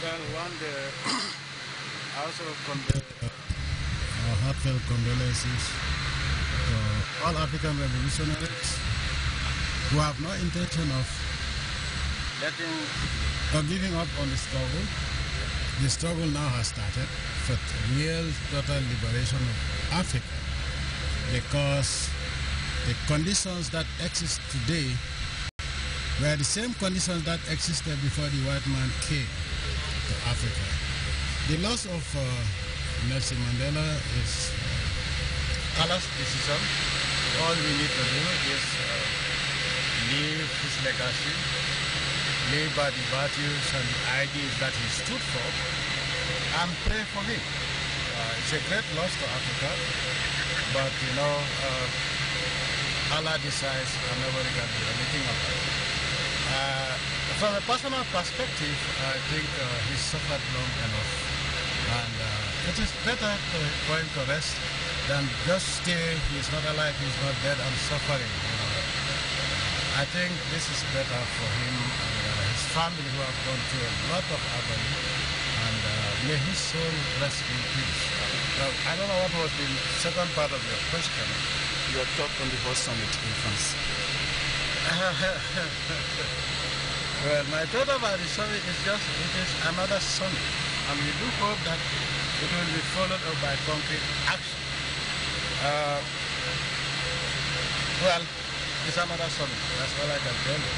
Well, one day, I also our heartfelt condolences to all African revolutionaries who have no intention of giving up on the struggle. The struggle now has started for real total liberation of Africa, because the conditions that exist today were the same conditions that existed before the white man came to Africa. The loss of Nelson Mandela is Allah's decision. All we need to do is leave his legacy, live by the values and the ideas that he stood for, and pray for him. It's a great loss to Africa, but you know, Allah decides and nobody can do anything about it. From a personal perspective, I think he's suffered long enough, and it is better for him to rest than just stay. He's not alive, he's not dead, and suffering. You know. I think this is better for him and his family, who have gone through a lot of agony, and may his soul rest in peace. Now, I don't know what was the second part of your question. Your talk on the Host Summit in France. Well, my thought about the summit is just, it is another summit, and we do hope that it will be followed up by concrete action. Well, it's another summit, that's all I can tell you,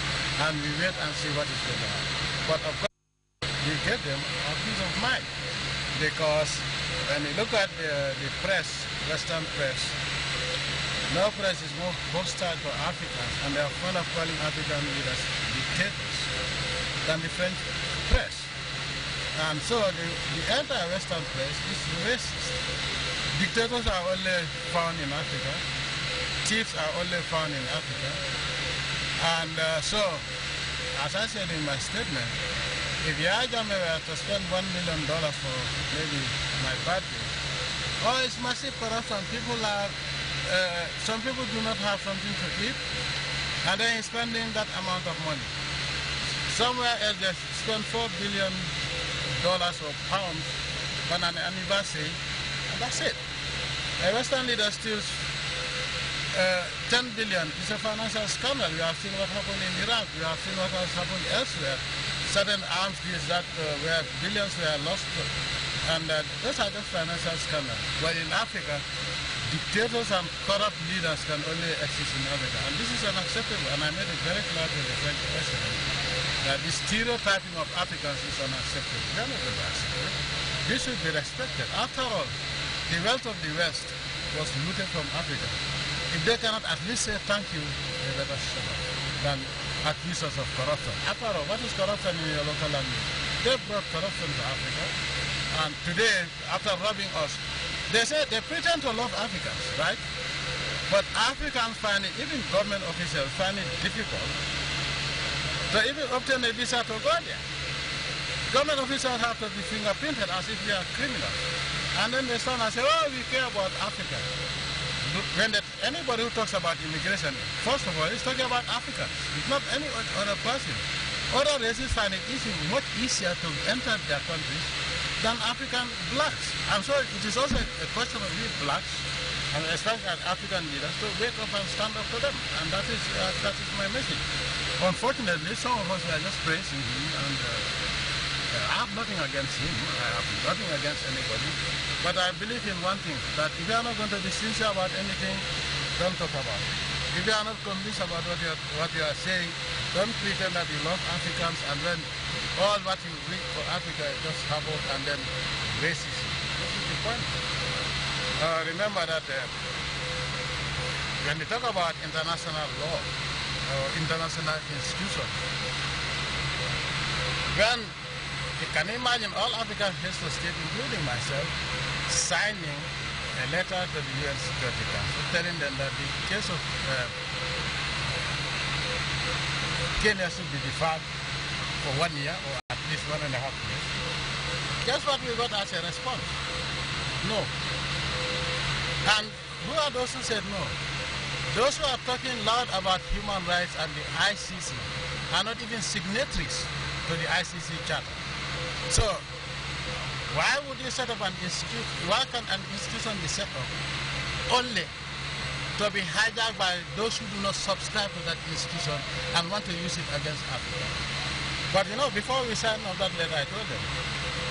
and we wait and see what is going on. But of course, we get them a peace of mind, because when you look at the press, Western press, no press is more hostile to Africans, and they are fond of calling African leaders dictators than the French press. And so the entire Western press is racist. Dictators are only found in Africa. Thieves are only found in Africa. And so, as I said in my statement, if Yahya Jammeh were to spend $1 million for maybe my birthday, oh, it's massive corruption. People are, some people do not have something to eat, and then he's spending that amount of money. Somewhere else they spend $4 billion or pounds on an anniversary, and that's it. A Western leader steals 10 billion. It's a financial scandal. We have seen what happened in Iraq. We have seen what has happened elsewhere. Certain arms deals that where billions were lost, and those are just financial scandals. But in Africa, dictators and corrupt leaders can only exist in Africa, and this is unacceptable. And I made it very clear to the French president that the stereotyping of Africans is unacceptable. We are not going to accept it. This should be respected. After all, the wealth of the West was looted from Africa. If they cannot at least say thank you, they better shut up than accuse us of corruption. After all, what is corruption in your local language? They brought corruption to Africa, and today, after robbing us, they say they pretend to love Africans, right? But Africans find it, even government officials find it difficult to even obtain a visa to go there. Government officials have to be fingerprinted as if we are criminals. And then they stand and say, oh, we care about Africa. When anybody who talks about immigration, first of all, is talking about Africans. It's not any other person. Other races find it much easier to enter their countries than African blacks. And so it is also a question of we blacks and especially as African leaders, to wake up and stand up to them. And that is my message. Unfortunately, some of us are just praising him, and I have nothing against him. I have nothing against anybody. But I believe in one thing, that if you are not going to be sincere about anything, don't talk about it. If you are not convinced about what you are saying, don't pretend that you love Africans and then all what you read for Africa is just havoc and then racism. This is the point. Remember that when we talk about international law or international institutions, when you can imagine all African heads of state, including myself, signing a letter to the UN Security Council telling them that the case of Kenya should be deferred for 1 year or at least 1.5 years. Guess what we got as a response? No. And who are those who said no? Those who are talking loud about human rights and the ICC are not even signatories to the ICC Charter. So, why would you set up an institute? Why can an institution be set up only to be hijacked by those who do not subscribe to that institution and want to use it against Africa? But you know, before we signed off that letter, I told them,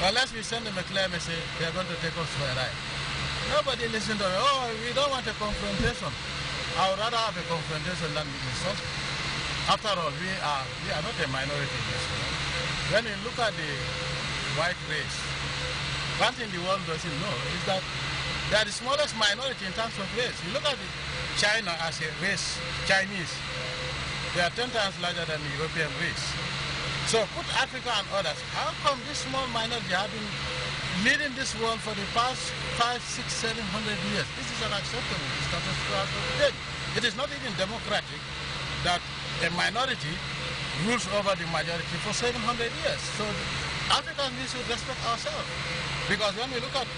unless we send them a clear message, they are going to take us for a ride. Nobody listened to me. Oh, we don't want a confrontation. I would rather have a confrontation than be insulted. After all, we are not a minority in this world. When you look at the white race, one thing the world doesn't know is that they are the smallest minority in terms of race. You look at China as a race, Chinese, they are 10 times larger than the European race. So put Africa and others. How come this small minority have been leading this world for the past 500, 600, 700 years? This is unacceptable. It's catastrophic. It is not even democratic that a minority rules over the majority for 700 years. So Africans, we should respect ourselves. Because when we look at